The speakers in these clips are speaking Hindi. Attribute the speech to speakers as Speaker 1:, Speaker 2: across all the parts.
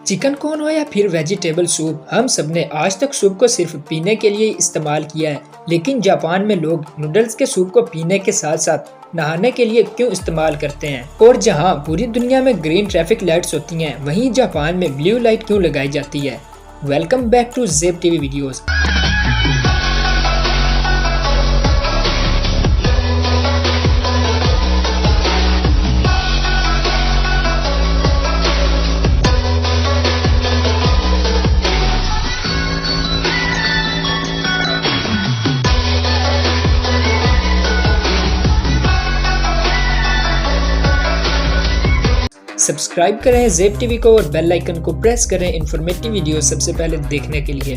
Speaker 1: चिकन कॉर्न हो या फिर वेजिटेबल सूप, हम सबने आज तक सूप को सिर्फ पीने के लिए इस्तेमाल किया है। लेकिन जापान में लोग नूडल्स के सूप को पीने के साथ साथ नहाने के लिए क्यों इस्तेमाल करते हैं? और जहां पूरी दुनिया में ग्रीन ट्रैफिक लाइट्स होती हैं, वहीं जापान में ब्लू लाइट क्यों लगाई जाती है? Welcome back to Zeb TV videos. Subscribe करें ज़ेब टीवी को और बेल आइकन को प्रेस करें इन्फॉर्मेटिव वीडियो सबसे पहले देखने के लिए।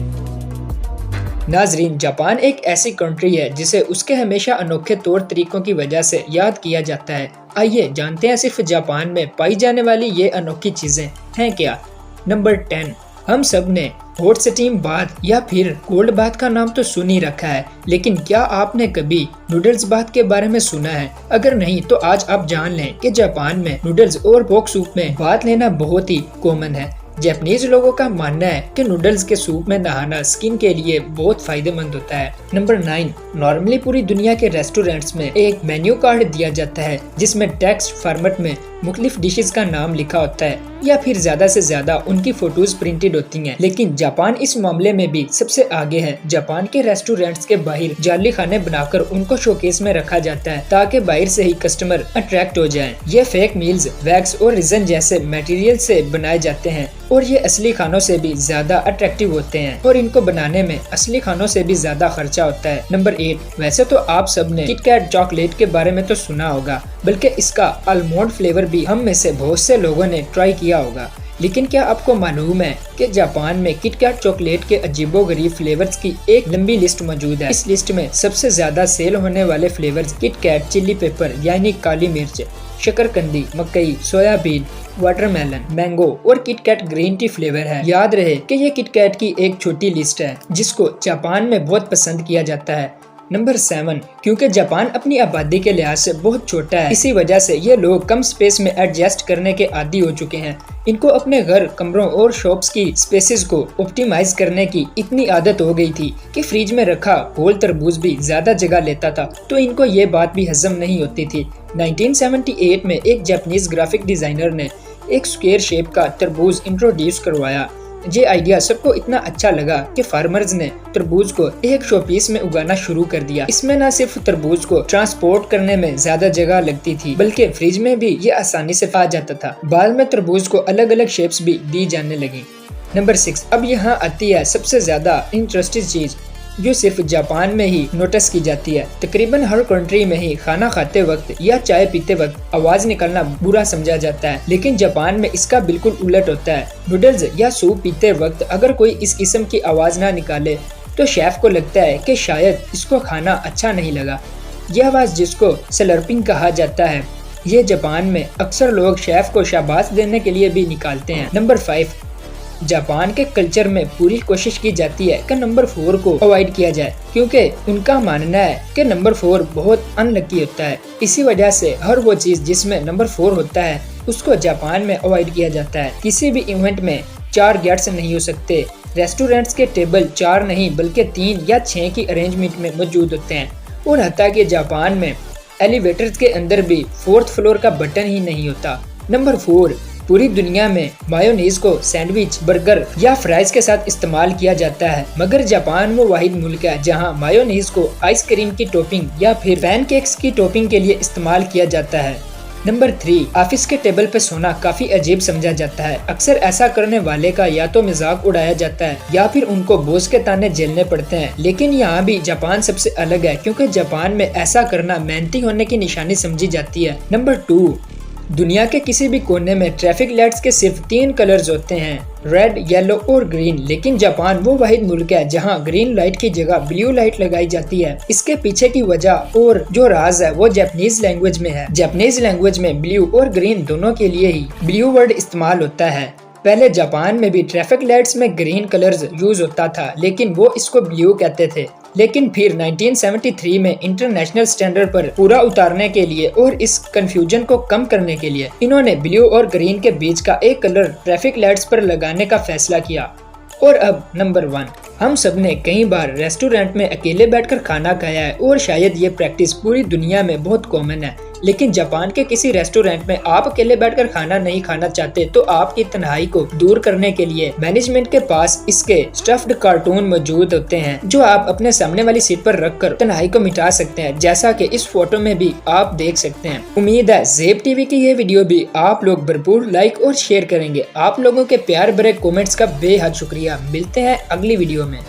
Speaker 1: नाजरीन, जापान एक ऐसी कंट्री है जिसे उसके हमेशा अनोखे तौर तरीकों की वजह से याद किया जाता है। आइए जानते हैं सिर्फ जापान में पाई जाने वाली ये अनोखी चीजें हैं क्या। नंबर 10, हम सब ने हॉट स्टीम बाथ या फिर कोल्ड बाथ का नाम तो सुन ही रखा है, लेकिन क्या आपने कभी नूडल्स बाथ के बारे में सुना है? अगर नहीं तो आज आप जान लें कि जापान में नूडल्स और पोक सूप में बाथ लेना बहुत ही कॉमन है। जापानीज लोगों का मानना है कि नूडल्स के सूप में नहाना स्किन के लिए बहुत फायदेमंद होता है। नंबर 9, नॉर्मली पूरी दुनिया के रेस्टोरेंट्स में एक मेन्यू कार्ड दिया जाता है जिसमें टेक्स्ट फॉर्मेट में मुख्तलिफ डिशेस का नाम लिखा होता है या फिर ज्यादा से ज्यादा उनकी फोटोज प्रिंटेड होती हैं। लेकिन जापान इस मामले में भी सबसे आगे है। जापान के रेस्टोरेंट्स के बाहर जाली खाने बनाकर उनको शोकेस में रखा जाता है ताकि बाहर से ही कस्टमर अट्रैक्ट हो जाएं। ये फेक मील्स वैक्स और रिजन जैसे मटेरियल से बनाए जाते हैं और ये असली खानों से भी ज्यादा अट्रैक्टिव होते हैं और इनको बनाने में असली खानों से भी ज्यादा खर्चा होता है। नंबर 8, वैसे तो आप सबने किटकैट चॉकलेट के बारे में तो सुना होगा, बल्कि इसका आलमंड फ्लेवर भी हम में से बहुत से लोगों ने ट्राई किया होगा। लेकिन क्या आपको मालूम है कि जापान में किटकैट चॉकलेट के अजीबोगरीब फ्लेवर्स की एक लंबी लिस्ट मौजूद है। इस लिस्ट में सबसे ज्यादा सेल होने वाले फ्लेवर्स किटकैट चिल्ली पेपर यानी काली मिर्च, शकरकंदी, मकई, सोयाबीन, वाटरमेलन, मैंगो और किटकैट ग्रीन टी फ्लेवर है। याद रहे कि ये किटकैट की एक छोटी लिस्ट है जिसको जापान में बहुत पसंद किया जाता है। नंबर 7, क्योंकि जापान अपनी आबादी के लिहाज से बहुत छोटा है, इसी वजह से ये लोग कम स्पेस में एडजस्ट करने के आदी हो चुके हैं। इनको अपने घर, कमरों और शॉप्स की स्पेसेस को ऑप्टिमाइज करने की इतनी आदत हो गई थी कि फ्रिज में रखा होल तरबूज भी ज्यादा जगह लेता था, तो इनको ये बात भी हजम नहीं होती थी। 1978 में एक जापानीज ग्राफिक डिजाइनर ने एक स्क्वायर शेप का तरबूज इंट्रोड्यूस करवाया। ये आइडिया सबको इतना अच्छा लगा कि फार्मर्स ने तरबूज को एक शोपीस में उगाना शुरू कर दिया। इसमें न सिर्फ तरबूज को ट्रांसपोर्ट करने में ज्यादा जगह लगती थी, बल्कि फ्रिज में भी ये आसानी से आ जाता था। बाद में तरबूज को अलग अलग शेप्स भी दी जाने लगी। नंबर 6, अब यहाँ आती है सबसे ज्यादा इंटरेस्टिंग चीज जो सिर्फ जापान में ही नोटिस की जाती है। तकरीबन हर कंट्री में ही खाना खाते वक्त या चाय पीते वक्त आवाज निकालना बुरा समझा जाता है, लेकिन जापान में इसका बिल्कुल उलट होता है। नूडल्स या सूप पीते वक्त अगर कोई इस किस्म की आवाज ना निकाले तो शेफ को लगता है कि शायद इसको खाना अच्छा नहीं लगा। यह आवाज जिसको स्लर्पिंग कहा जाता है, ये जापान में अक्सर लोग शेफ को शाबाश देने के लिए भी निकालते हैं। नंबर 5, जापान के कल्चर में पूरी कोशिश की जाती है कि नंबर 4 को अवॉइड किया जाए, क्योंकि उनका मानना है कि नंबर 4 बहुत अनलकी होता है। इसी वजह से हर वो चीज जिसमें नंबर 4 होता है उसको जापान में अवॉइड किया जाता है। किसी भी इवेंट में 4 गेट्स नहीं हो सकते। रेस्टोरेंट्स के टेबल 4 नहीं बल्कि 3 या 6 की अरेंजमेंट में मौजूद होते हैं और हत्ता कि जापान में एलिवेटर्स के अंदर भी 4th फ्लोर का बटन ही नहीं होता। नंबर 4, पूरी दुनिया में मायोनीज को सैंडविच, बर्गर या फ्राइज के साथ इस्तेमाल किया जाता है, मगर जापान वो वाहिद मुल्क है जहां मायोनीज को आइसक्रीम की टॉपिंग या फिर पैनकेक्स की टॉपिंग के लिए इस्तेमाल किया जाता है। नंबर 3, ऑफिस के टेबल पे सोना काफी अजीब समझा जाता है। अक्सर ऐसा करने वाले का या तो मजाक उड़ाया जाता है या फिर उनको बॉस के ताने झेलने पड़ते हैं। लेकिन यहाँ भी जापान सबसे अलग है, क्योंकि जापान में ऐसा करना मेहनती होने की निशानी समझी जाती है। नंबर 2, दुनिया के किसी भी कोने में ट्रैफिक लाइट्स के सिर्फ 3 कलर्स होते हैं, रेड, येलो और ग्रीन। लेकिन जापान वो वाहिद मुल्क है जहां ग्रीन लाइट की जगह ब्लू लाइट लगाई जाती है। इसके पीछे की वजह और जो राज है वो जापानीज लैंग्वेज में है। जापानीज लैंग्वेज में ब्लू और ग्रीन दोनों के लिए ही ब्लू वर्ड इस्तेमाल होता है। पहले जापान में भी ट्रैफिक लाइट्स में ग्रीन कलर्स यूज होता था, लेकिन वो इसको ब्लू कहते थे। लेकिन फिर 1973 में इंटरनेशनल स्टैंडर्ड पर पूरा उतारने के लिए और इस कंफ्यूजन को कम करने के लिए इन्होंने ब्लू और ग्रीन के बीच का एक कलर ट्रैफिक लाइट्स पर लगाने का फैसला किया। और अब नंबर 1, हम सबने कई बार रेस्टोरेंट में अकेले बैठकर खाना खाया है और शायद ये प्रैक्टिस पूरी दुनिया में बहुत कॉमन है। लेकिन जापान के किसी रेस्टोरेंट में आप अकेले बैठकर खाना नहीं खाना चाहते तो आपकी तन्हाई को दूर करने के लिए मैनेजमेंट के पास इसके स्टफ्ड कार्टून मौजूद होते हैं जो आप अपने सामने वाली सीट पर रखकर तन्हाई को मिटा सकते हैं, जैसा कि इस फोटो में भी आप देख सकते हैं। उम्मीद है ज़ेब टीवी की ये वीडियो भी आप लोग भरपूर लाइक और शेयर करेंगे। आप लोगों के प्यार भरे कॉमेंट्स का बेहद शुक्रिया। मिलते हैं अगली वीडियो में।